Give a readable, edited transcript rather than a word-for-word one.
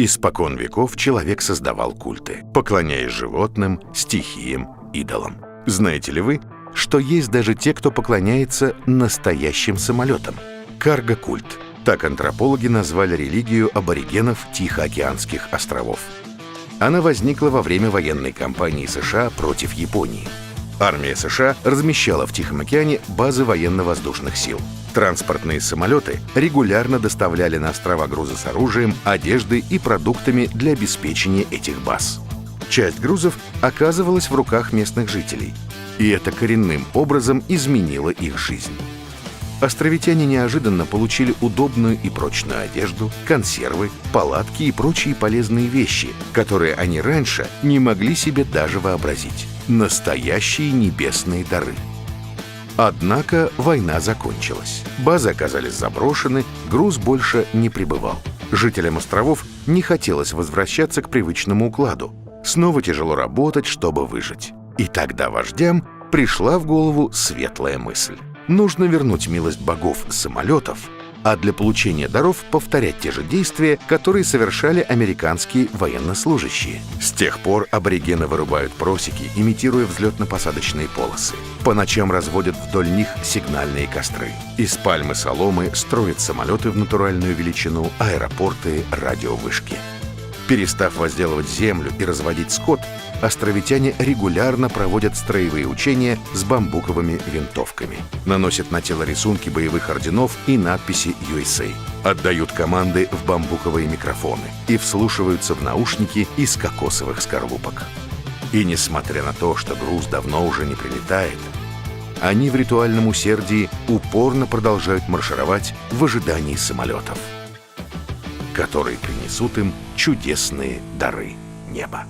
Испокон веков человек создавал культы, поклоняясь животным, стихиям, идолам. Знаете ли вы, что есть даже те, кто поклоняется настоящим самолетам? Карго-культ. Так антропологи назвали религию аборигенов Тихоокеанских островов. Она возникла во время военной кампании США против Японии. Армия США размещала в Тихом океане базы военно-воздушных сил. Транспортные самолеты регулярно доставляли на острова грузы с оружием, одеждой и продуктами для обеспечения этих баз. Часть грузов оказывалась в руках местных жителей, и это коренным образом изменило их жизнь. Островитяне неожиданно получили удобную и прочную одежду, консервы, палатки и прочие полезные вещи, которые они раньше не могли себе даже вообразить. Настоящие небесные дары. Однако война закончилась. Базы оказались заброшены, груз больше не прибывал. Жителям островов не хотелось возвращаться к привычному укладу. Снова тяжело работать, чтобы выжить. И тогда вождям пришла в голову светлая мысль. Нужно вернуть милость богов самолетов, а для получения даров повторять те же действия, которые совершали американские военнослужащие. С тех пор аборигены вырубают просеки, имитируя взлетно-посадочные полосы. По ночам разводят вдоль них сигнальные костры. Из пальмы соломы строят самолеты в натуральную величину, аэропорты, радиовышки. Перестав возделывать землю и разводить скот, островитяне регулярно проводят строевые учения с бамбуковыми винтовками. Наносят на тело рисунки боевых орденов и надписи USA. Отдают команды в бамбуковые микрофоны и вслушиваются в наушники из кокосовых скорлупок. И несмотря на то, что груз давно уже не прилетает, они в ритуальном усердии упорно продолжают маршировать в ожидании самолетов, которые принесут им чудесные дары неба.